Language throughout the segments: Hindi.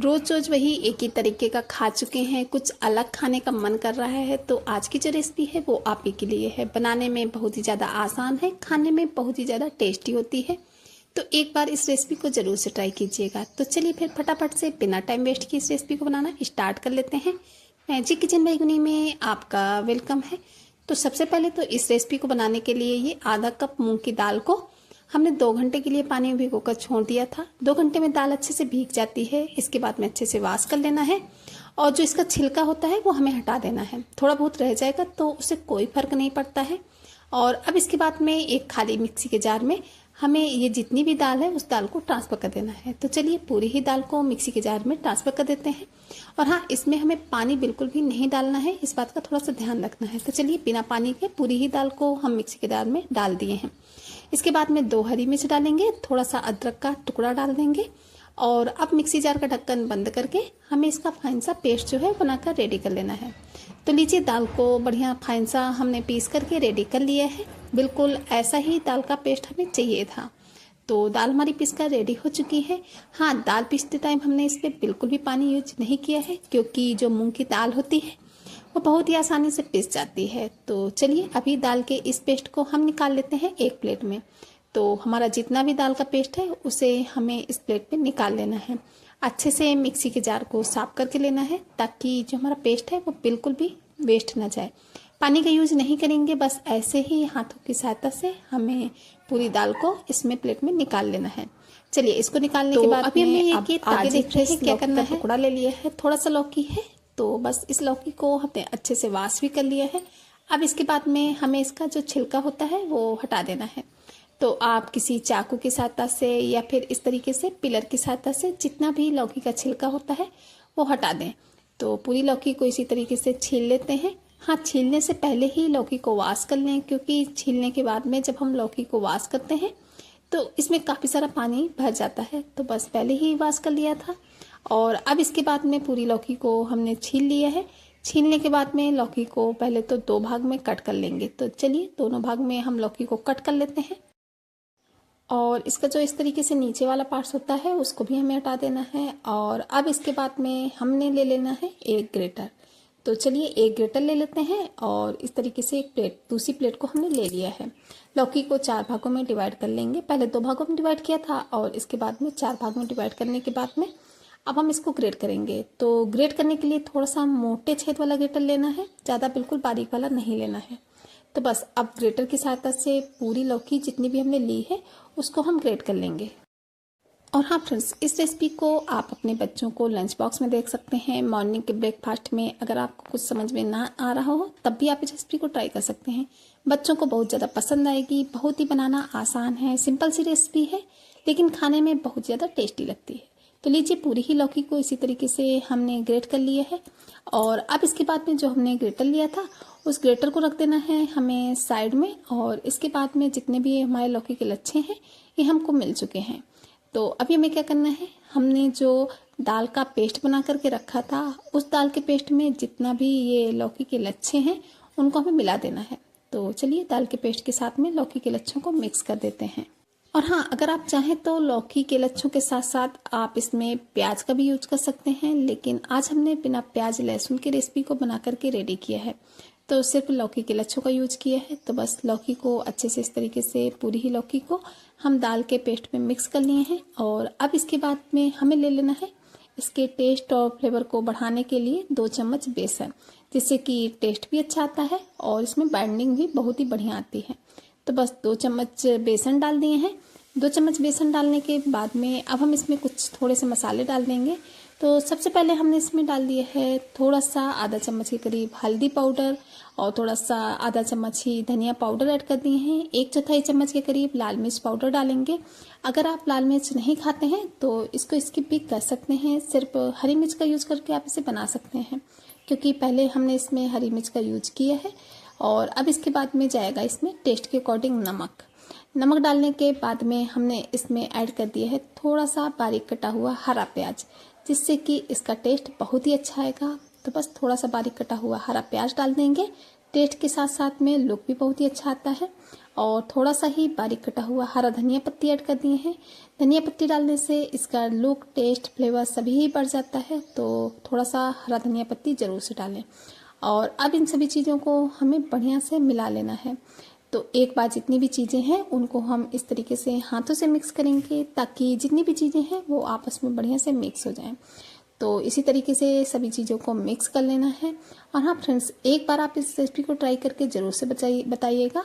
रोज रोज वही एक ही तरीके का खा चुके हैं, कुछ अलग खाने का मन कर रहा है। तो आज की जो रेसिपी है वो आप ही के लिए है। बनाने में बहुत ही ज़्यादा आसान है, खाने में बहुत ही ज़्यादा टेस्टी होती है। तो एक बार इस रेसिपी को ज़रूर से ट्राई कीजिएगा। तो चलिए फिर फटाफट से बिना टाइम वेस्ट किए इस रेसिपी को बनाना स्टार्ट कर लेते हैं। मैजिक किचन बैगुनी में आपका वेलकम है। तो सबसे पहले तो इस रेसिपी को बनाने के लिए ये आधा कप मूंग की दाल को हमने 2 घंटे के लिए पानी में भिगोकर छोड़ दिया था। 2 घंटे में दाल अच्छे से भीग जाती है। इसके बाद में अच्छे से वॉश कर लेना है और जो इसका छिलका होता है वो हमें हटा देना है। थोड़ा बहुत रह जाएगा तो उससे कोई फर्क नहीं पड़ता है। और अब इसके बाद में एक खाली मिक्सी के जार में हमें ये जितनी भी दाल है उस दाल को ट्रांसफ़र कर देना है। तो चलिए पूरी ही दाल को मिक्सी के जार में ट्रांसफ़र कर देते हैं। और हाँ, इसमें हमें पानी बिल्कुल भी नहीं डालना है, इस बात का थोड़ा सा ध्यान रखना है। तो चलिए बिना पानी के पूरी ही दाल को हम मिक्सी के जार में डाल दिए हैं। इसके बाद में 2 हरी मिर्च डालेंगे, थोड़ा सा अदरक का टुकड़ा डाल देंगे और अब मिक्सी जार का ढक्कन बंद करके हमें इसका फाइन सा पेस्ट जो है बनाकर रेडी कर लेना है। तो लीजिए दाल को बढ़िया फाइन सा हमने पीस करके रेडी कर लिया है। बिल्कुल ऐसा ही दाल का पेस्ट हमें चाहिए था। तो दाल हमारी पीस कर रेडी हो चुकी है। हाँ, दाल पीसते टाइम हमने इसमें बिल्कुल भी पानी यूज नहीं किया है, क्योंकि जो मूंग की दाल होती है वो बहुत ही आसानी से पिस जाती है। तो चलिए अभी दाल के इस पेस्ट को हम निकाल लेते हैं एक प्लेट में। तो हमारा जितना भी दाल का पेस्ट है उसे हमें इस प्लेट में निकाल लेना है। अच्छे से मिक्सी के जार को साफ करके लेना है ताकि जो हमारा पेस्ट है वो बिल्कुल भी वेस्ट ना जाए। पानी का यूज नहीं करेंगे, बस ऐसे ही हाथों की सहायता से हमें पूरी दाल को इसमें प्लेट में निकाल लेना है। चलिए इसको निकालने के बाद अभी में आगे देख रहे हैं क्या करना है। टुकड़ा ले लिया है, थोड़ा सा लौकी है, तो बस इस लौकी को हमने अच्छे से वॉश भी कर लिया है। अब इसके बाद में हमें इसका जो छिलका होता है वो हटा देना है। तो आप किसी चाकू की सहायता से या फिर इस तरीके से पिलर की सहायता से जितना भी लौकी का छिलका होता है वो हटा दें। तो पूरी लौकी को इसी तरीके से छील लेते हैं। हाँ, छीलने से पहले ही लौकी को वॉश कर लें, क्योंकि छीलने के बाद में जब हम लौकी को वॉश करते हैं तो इसमें काफ़ी सारा पानी भर जाता है। तो बस पहले ही वॉश कर लिया था। और अब इसके बाद में पूरी लौकी को हमने छील लिया है। छीलने के बाद में लौकी को पहले तो 2 भाग में कट कर लेंगे। तो चलिए दोनों भाग में हम लौकी को कट कर लेते हैं। और इसका जो इस तरीके से नीचे वाला पार्ट्स होता है उसको भी हमें हटा देना है। और अब इसके बाद में हमने ले लेना है एक ग्रेटर। तो चलिए एक ग्रेटर ले लेते हैं और इस तरीके से एक प्लेट, दूसरी प्लेट को हमने ले लिया है। लौकी को 4 भागों में डिवाइड कर लेंगे। पहले 2 भागों में डिवाइड किया था और इसके बाद में 4 भाग में डिवाइड करने के बाद में अब हम इसको ग्रेट करेंगे। तो ग्रेट करने के लिए थोड़ा सा मोटे छेद वाला ग्रेटर लेना है, ज़्यादा बिल्कुल बारीक वाला नहीं लेना है। तो बस अब ग्रेटर की सहायता से पूरी लौकी जितनी भी हमने ली है उसको हम ग्रेट कर लेंगे। और हाँ फ्रेंड्स, इस रेसिपी को आप अपने बच्चों को लंच बॉक्स में देख सकते हैं। मॉर्निंग के ब्रेकफास्ट में अगर आपको कुछ समझ में ना आ रहा हो तब भी आप इस रेसिपी को ट्राई कर सकते हैं। बच्चों को बहुत ज़्यादा पसंद आएगी। बहुत ही बनाना आसान है, सिंपल सी रेसिपी है, लेकिन खाने में बहुत ज़्यादा टेस्टी लगती है। तो लीजिए पूरी ही लौकी को इसी तरीके से हमने ग्रेट कर लिया है। और अब इसके बाद में जो हमने ग्रेटर लिया था उस ग्रेटर को रख देना है हमें साइड में। और इसके बाद में जितने भी हमारे लौकी के लच्छे हैं ये हमको मिल चुके हैं। तो अभी हमें क्या करना है, हमने जो दाल का पेस्ट बना करके रखा था उस दाल के पेस्ट में जितना भी ये लौकी के लच्छे हैं उनको हमें मिला देना है। तो चलिए दाल के पेस्ट के साथ में लौकी के लच्छों को मिक्स कर देते हैं। और हाँ, अगर आप चाहें तो लौकी के लच्छों के साथ साथ आप इसमें प्याज का भी यूज कर सकते हैं, लेकिन आज हमने बिना प्याज लहसुन की रेसिपी को बना करके रेडी किया है। तो सिर्फ लौकी के लच्छों का यूज किया है। तो बस लौकी को अच्छे से इस तरीके से पूरी ही लौकी को हम दाल के पेस्ट में मिक्स कर लिए हैं। और अब इसके बाद में हमें ले लेना है इसके टेस्ट और फ्लेवर को बढ़ाने के लिए 2 चम्मच बेसन, जिससे कि टेस्ट भी अच्छा आता है और इसमें बाइंडिंग भी बहुत ही बढ़िया आती है। तो बस 2 चम्मच बेसन डाल दिए हैं। 2 चम्मच बेसन डालने के बाद में अब हम इसमें कुछ थोड़े से मसाले डाल देंगे। तो सबसे पहले हमने इसमें डाल दिया है थोड़ा सा आधा चम्मच के करीब हल्दी पाउडर और थोड़ा सा आधा चम्मच ही धनिया पाउडर ऐड कर दिए हैं। 1/4 चम्मच के करीब लाल मिर्च पाउडर डालेंगे। अगर आप लाल मिर्च नहीं खाते हैं तो इसको स्किप भी कर सकते हैं, सिर्फ हरी मिर्च का यूज करके आप इसे बना सकते हैं, क्योंकि पहले हमने इसमें हरी मिर्च का यूज किया है। और अब इसके बाद में जाएगा इसमें टेस्ट के अकॉर्डिंग नमक डालने के बाद में हमने इसमें ऐड कर दिया है थोड़ा सा बारीक कटा हुआ हरा प्याज, जिससे कि इसका टेस्ट बहुत ही अच्छा आएगा। तो बस थोड़ा सा बारीक कटा हुआ हरा प्याज डाल देंगे। टेस्ट के साथ साथ में लुक भी बहुत ही अच्छा आता है। और थोड़ा सा ही बारीक कटा हुआ हरा धनिया पत्ती ऐड कर दिए हैं। धनिया पत्ती डालने से इसका लुक, टेस्ट, फ्लेवर सभी ही बढ़ जाता है, तो थोड़ा सा हरा धनिया पत्ती ज़रूर से डालें। और अब इन सभी चीज़ों को हमें बढ़िया से मिला लेना है। तो एक बार जितनी भी चीज़ें हैं उनको हम इस तरीके से हाथों से मिक्स करेंगे, ताकि जितनी भी चीज़ें हैं वो आपस में बढ़िया से मिक्स हो जाएं। तो इसी तरीके से सभी चीज़ों को मिक्स कर लेना है। और हाँ फ्रेंड्स, एक बार आप इस रेसिपी को ट्राई करके ज़रूर से बताइएगा,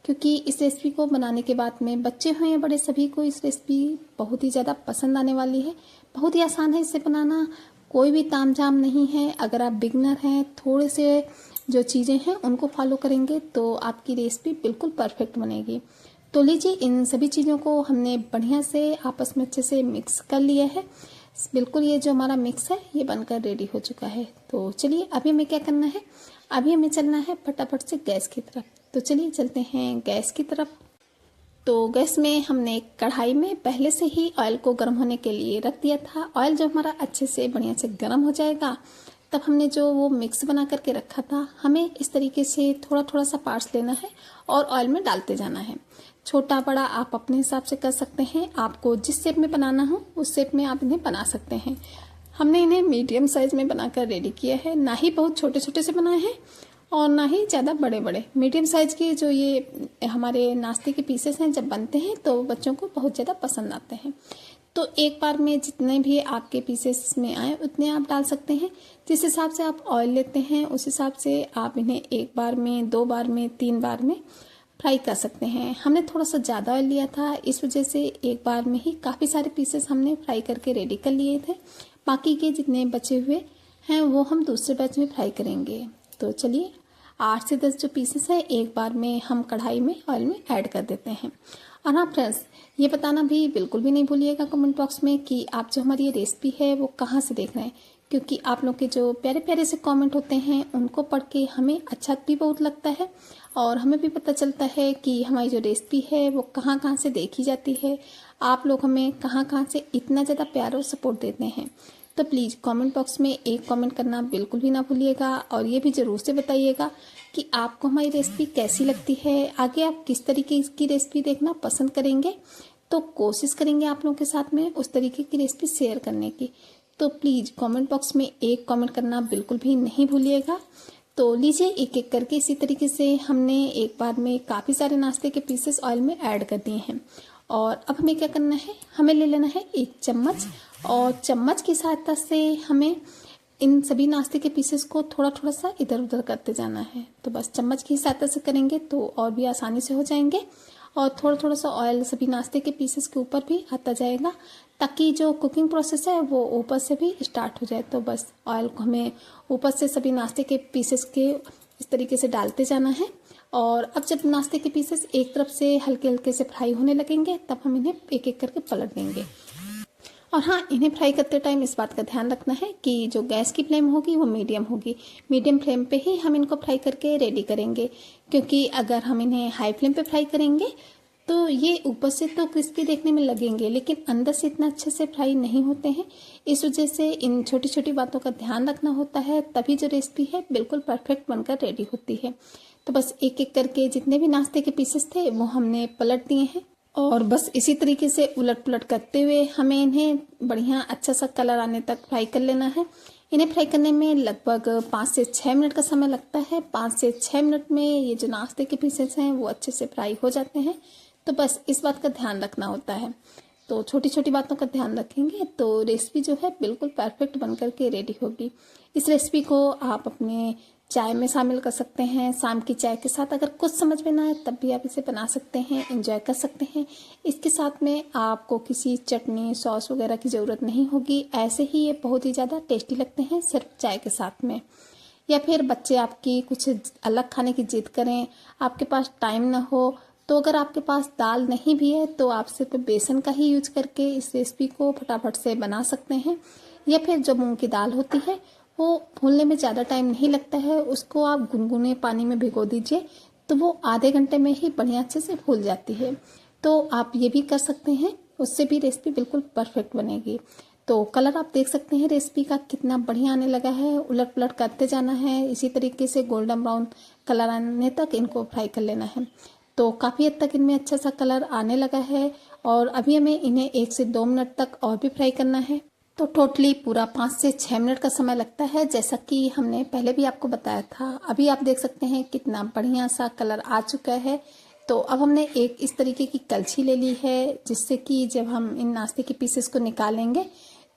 क्योंकि इस रेसिपी को बनाने के बाद में बच्चे हों या बड़े, सभी को इस रेसिपी बहुत ही ज़्यादा पसंद आने वाली है। बहुत ही आसान है इसे बनाना, कोई भी तामझाम नहीं है। अगर आप बिगनर हैं, थोड़े से जो चीज़ें हैं उनको फॉलो करेंगे तो आपकी रेसिपी बिल्कुल परफेक्ट बनेगी। तो लीजिए, इन सभी चीज़ों को हमने बढ़िया से आपस में अच्छे से मिक्स कर लिया है। बिल्कुल ये जो हमारा मिक्स है ये बनकर रेडी हो चुका है। तो चलिए, अभी हमें क्या करना है, अभी हमें चलना है फटाफट से गैस की तरफ। तो चलिए चलते हैं गैस की तरफ। तो गैस में हमने कढ़ाई में पहले से ही ऑयल को गर्म होने के लिए रख दिया था। ऑयल जब हमारा अच्छे से बढ़िया से गर्म हो जाएगा, तब हमने जो वो मिक्स बना करके रखा था, हमें इस तरीके से थोड़ा थोड़ा सा पार्ट्स लेना है और ऑयल में डालते जाना है। छोटा बड़ा आप अपने हिसाब से कर सकते हैं, आपको जिस शेप में बनाना हो उस शेप में आप इन्हें बना सकते हैं। हमने इन्हें मीडियम साइज में बनाकर रेडी किया है, ना ही बहुत छोटे छोटे से बनाए हैं और ना ही ज़्यादा बड़े बड़े। मीडियम साइज के जो ये हमारे नाश्ते के पीसेस हैं, जब बनते हैं तो बच्चों को बहुत ज़्यादा पसंद आते हैं। तो एक बार में जितने भी आपके पीसेस में आए उतने आप डाल सकते हैं। जिस हिसाब से आप ऑयल लेते हैं उस हिसाब से आप इन्हें एक बार में, दो बार में, तीन बार में फ्राई कर सकते हैं। हमने थोड़ा सा ज़्यादा ऑयल लिया था, इस वजह से एक बार में ही काफ़ी सारे पीसेस हमने फ्राई करके रेडी कर लिए थे। बाकी के जितने बचे हुए हैं वो हम दूसरे बैच में फ्राई करेंगे। तो चलिए, 8 से 10 जो पीसेस हैं एक बार में हम कढ़ाई में ऑयल में ऐड कर देते हैं। और हाँ फ्रेंड्स, ये बताना भी बिल्कुल भी नहीं भूलिएगा कमेंट बॉक्स में कि आप जो हमारी ये रेसिपी है वो कहाँ से देख रहे हैं, क्योंकि आप लोग के जो प्यारे प्यारे से कमेंट होते हैं उनको पढ़ के हमें अच्छा भी बहुत लगता है और हमें भी पता चलता है कि हमारी जो रेसिपी है वो कहाँ कहाँ से देखी जाती है। आप लोग हमें कहाँ कहाँ से इतना ज़्यादा प्यार और सपोर्ट देते हैं। तो प्लीज़ कमेंट बॉक्स में एक कमेंट करना बिल्कुल भी ना भूलिएगा और ये भी ज़रूर से बताइएगा कि आपको हमारी रेसिपी कैसी लगती है। आगे आप किस तरीके की रेसिपी देखना पसंद करेंगे, तो कोशिश करेंगे आप लोगों के साथ में उस तरीके की रेसिपी शेयर करने की। तो प्लीज़ कमेंट बॉक्स में एक कमेंट करना बिल्कुल भी नहीं भूलिएगा। तो लीजिए, एक एक करके इसी तरीके से हमने एक बार में काफ़ी सारे नाश्ते के पीसेस ऑयल में ऐड कर दिए हैं। और अब हमें क्या करना है, हमें ले लेना है एक चम्मच और चम्मच की सहायता से हमें इन सभी नाश्ते के पीसेस को थोड़ा थोड़ा सा इधर उधर करते जाना है। तो बस चम्मच की सहायता से करेंगे तो और भी आसानी से हो जाएंगे और थोड़ा थोड़ा सा ऑयल सभी नाश्ते के पीसेस के ऊपर भी आता जाएगा, ताकि जो कुकिंग प्रोसेस है वो ऊपर से भी स्टार्ट हो जाए। तो बस ऑयल को हमें ऊपर से सभी नाश्ते के पीसेस के इस तरीके से डालते जाना है। और अब जब नाश्ते के पीसेस एक तरफ से हल्के हल्के से फ्राई होने लगेंगे, तब हम इन्हें एक एक करके पलट देंगे। और हाँ, इन्हें फ्राई करते टाइम इस बात का ध्यान रखना है कि जो गैस की फ्लेम होगी वो मीडियम होगी। मीडियम फ्लेम पे ही हम इनको फ्राई करके रेडी करेंगे, क्योंकि अगर हम इन्हें हाई फ्लेम पे फ्राई करेंगे तो ये ऊपर से तो क्रिस्पी देखने में लगेंगे, लेकिन अंदर से इतना अच्छे से फ्राई नहीं होते हैं। इस वजह से इन छोटी छोटी बातों का ध्यान रखना होता है, तभी जो रेसिपी है बिल्कुल परफेक्ट बनकर रेडी होती है। तो बस एक एक करके जितने भी नाश्ते के पीसेस थे वो हमने पलट दिए हैं और बस इसी तरीके से उलट पुलट करते हुए हमें इन्हें बढ़िया अच्छा सा कलर आने तक फ्राई कर लेना है। इन्हें फ्राई करने में लगभग 5 से 6 मिनट का समय लगता है। 5 से 6 मिनट में ये जो नाश्ते के पीसेस हैं वो अच्छे से फ्राई हो जाते हैं। तो बस इस बात का ध्यान रखना होता है। तो छोटी छोटी बातों का ध्यान रखेंगे तो रेसिपी जो है बिल्कुल परफेक्ट बनकर के रेडी होगी। इस रेसिपी को आप अपने चाय में शामिल कर सकते हैं, शाम की चाय के साथ। अगर कुछ समझ में ना आए तब भी आप इसे बना सकते हैं, एंजॉय कर सकते हैं। इसके साथ में आपको किसी चटनी, सॉस वगैरह की ज़रूरत नहीं होगी। ऐसे ही ये बहुत ही ज़्यादा टेस्टी लगते हैं सिर्फ चाय के साथ में। या फिर बच्चे आपकी कुछ अलग खाने की जिद करें, आपके पास टाइम ना हो, तो अगर आपके पास दाल नहीं भी है तो आप सिर्फ बेसन का ही यूज करके इस रेसिपी को फटाफट से बना सकते हैं। या फिर जो मूंग की दाल होती है वो भूनने में ज़्यादा टाइम नहीं लगता है, उसको आप गुनगुने पानी में भिगो दीजिए तो वो आधे घंटे में ही बढ़िया अच्छे से फूल जाती है। तो आप ये भी कर सकते हैं, उससे भी रेसिपी बिल्कुल परफेक्ट बनेगी। तो कलर आप देख सकते हैं रेसिपी का कितना बढ़िया आने लगा है। उलट पुलट करते जाना है, इसी तरीके से गोल्डन ब्राउन कलर आने तक इनको फ्राई कर लेना है। तो काफ़ी हद तक इनमें अच्छा सा कलर आने लगा है और अभी हमें इन्हें 1 से 2 मिनट तक और भी फ्राई करना है। तो टोटली पूरा 5 से 6 मिनट का समय लगता है, जैसा कि हमने पहले भी आपको बताया था। अभी आप देख सकते हैं कितना बढ़िया सा कलर आ चुका है। तो अब हमने एक इस तरीके की कलछी ले ली है, जिससे कि जब हम इन नाश्ते के पीसेस को निकालेंगे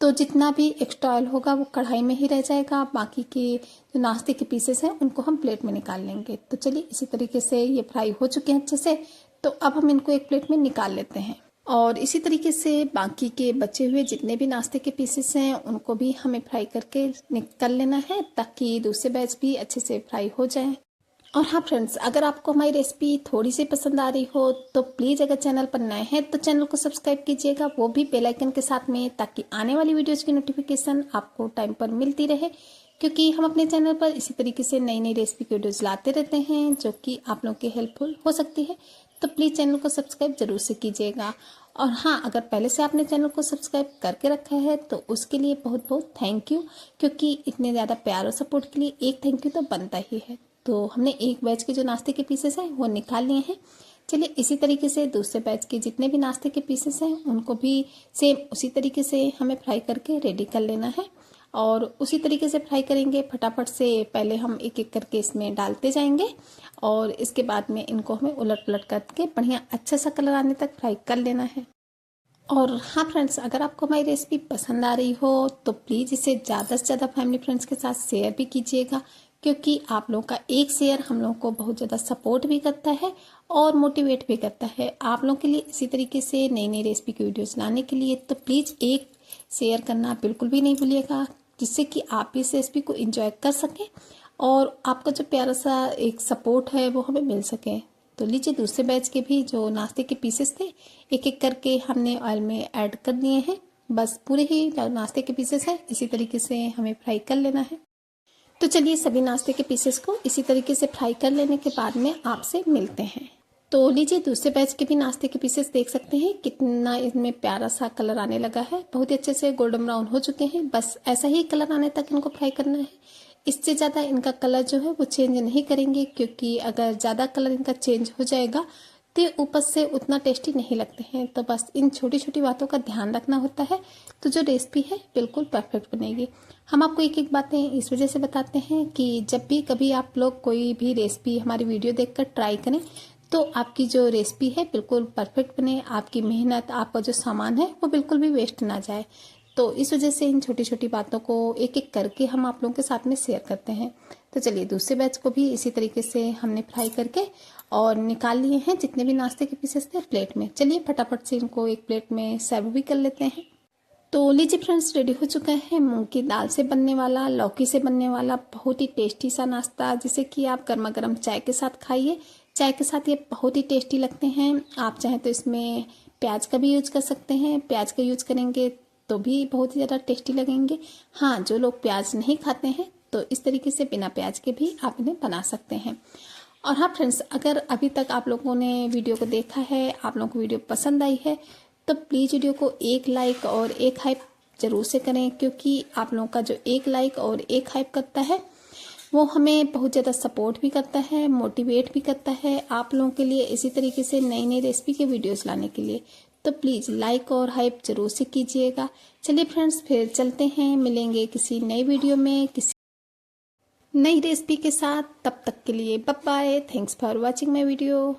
तो जितना भी एक्स्ट्रा ऑयल होगा वो कढ़ाई में ही रह जाएगा। बाकी के जो नाश्ते के पीसेस हैं उनको हम प्लेट में निकाल लेंगे। तो चलिए इसी तरीके से ये फ्राई हो चुके हैं अच्छे से। तो अब हम इनको एक प्लेट में निकाल लेते हैं और इसी तरीके से बाकी के बचे हुए जितने भी नाश्ते के पीसेस हैं उनको भी हमें फ्राई करके निकाल लेना है, ताकि दूसरे बैच भी अच्छे से फ्राई हो जाए। और हाँ फ्रेंड्स, अगर आपको हमारी रेसिपी थोड़ी सी पसंद आ रही हो तो प्लीज़ अगर चैनल पर नए हैं तो चैनल को सब्सक्राइब कीजिएगा, वो भी बेल आइकन के साथ में, ताकि आने वाली वीडियोज़ की नोटिफिकेशन आपको टाइम पर मिलती रहे। क्योंकि हम अपने चैनल पर इसी तरीके से नई नई रेसिपी की वीडियोज़ लाते रहते हैं जो कि आप लोगों की हेल्पफुल हो सकती है। तो प्लीज़ चैनल को सब्सक्राइब जरूर से कीजिएगा। और हाँ, अगर पहले से आपने चैनल को सब्सक्राइब करके रखा है तो उसके लिए बहुत बहुत थैंक यू, क्योंकि इतने ज़्यादा प्यार और सपोर्ट के लिए एक थैंक यू तो बनता ही है। तो हमने एक बैच के जो नाश्ते के पीसेस हैं वो निकाल लिए हैं। चलिए इसी तरीके से दूसरे बैच के जितने भी नाश्ते के पीसेस हैं उनको भी सेम उसी तरीके से हमें फ्राई करके रेडी कर लेना है। और उसी तरीके से फ्राई करेंगे फटाफट से। पहले हम एक एक करके इसमें डालते जाएंगे और इसके बाद में इनको हमें उलट पलट करके बढ़िया अच्छा सा कलर आने तक फ्राई कर लेना है। और हाँ फ्रेंड्स, अगर आपको हमारी रेसिपी पसंद आ रही हो तो प्लीज़ इसे ज़्यादा से ज़्यादा फैमिली फ्रेंड्स के साथ शेयर भी कीजिएगा, क्योंकि आप लोगों का एक शेयर हम लोगों को बहुत ज़्यादा सपोर्ट भी करता है और मोटिवेट भी करता है आप लोगों के लिए इसी तरीके से नई नई रेसिपी की वीडियोस लाने के लिए। तो प्लीज़ एक शेयर करना बिल्कुल भी नहीं भूलिएगा, जिससे कि आप इस रेसिपी को एंजॉय कर सकें और आपका जो प्यारा सा एक सपोर्ट है वो हमें मिल सके। तो लीजिए दूसरे बैच के भी जो नाश्ते के पीसेस थे एक एक करके हमने ऑयल में ऐड कर दिए हैं। बस पूरे ही जो नाश्ते के पीसेस हैं इसी तरीके से हमें फ्राई कर लेना है। तो चलिए सभी नाश्ते के पीसेस को इसी तरीके से फ्राई कर लेने के बाद में आपसे मिलते हैं। तो लीजिए दूसरे बैच के भी नाश्ते के पीसेस देख सकते हैं कितना इसमें प्यारा सा कलर आने लगा है। बहुत ही अच्छे से गोल्डन ब्राउन हो चुके हैं। बस ऐसा ही कलर आने तक इनको फ्राई करना है। इससे ज़्यादा इनका कलर जो है वो चेंज नहीं करेंगे, क्योंकि अगर ज़्यादा कलर इनका चेंज हो जाएगा तो ऊपर से उतना टेस्टी नहीं लगते हैं। तो बस इन छोटी छोटी बातों का ध्यान रखना होता है, तो जो रेसिपी है बिल्कुल परफेक्ट बनेगी। हम आपको एक एक बातें इस वजह से बताते हैं कि जब भी कभी आप लोग कोई भी रेसिपी हमारी वीडियो देखकर ट्राई करें तो आपकी जो रेसिपी है बिल्कुल परफेक्ट बने, आपकी मेहनत, आपका जो सामान है वो बिल्कुल भी वेस्ट ना जाए। तो इस वजह से इन छोटी छोटी बातों को एक एक करके हम आप लोगों के साथ में शेयर करते हैं। तो चलिए दूसरे बैच को भी इसी तरीके से हमने फ्राई करके और निकाल लिए हैं जितने भी नाश्ते के पीसेस थे प्लेट में। चलिए फटाफट से इनको एक प्लेट में सर्व भी कर लेते हैं। तो लीजिए फ्रेंड्स, रेडी हो चुका है मूंग की दाल से बनने वाला, लौकी से बनने वाला बहुत ही टेस्टी सा नाश्ता, जिसे कि आप गर्मा गर्म चाय के साथ खाइए। चाय के साथ ये बहुत ही टेस्टी लगते हैं। आप चाहें तो इसमें प्याज का भी यूज कर सकते हैं। प्याज का यूज करेंगे तो भी बहुत ही ज़्यादा टेस्टी लगेंगे। हाँ, जो लोग प्याज नहीं खाते हैं तो इस तरीके से बिना प्याज के भी आप इन्हें बना सकते हैं। और हाँ फ्रेंड्स, अगर अभी तक आप लोगों ने वीडियो को देखा है, आप लोगों को वीडियो पसंद आई है, तो प्लीज़ वीडियो को एक लाइक और एक हाइप जरूर से करें, क्योंकि आप लोगों का जो एक लाइक और एक हाइप करता है वो हमें बहुत ज़्यादा सपोर्ट भी करता है, मोटिवेट भी करता है आप लोगों के लिए इसी तरीके से नई नई रेसिपी के वीडियोस लाने के लिए। तो प्लीज़ लाइक और हाइप जरूर से कीजिएगा। चलिए फ्रेंड्स, फिर चलते हैं, मिलेंगे किसी नई वीडियो में किसी नई रेसिपी के साथ। तब तक के लिए bye bye. Thanks for watching my video.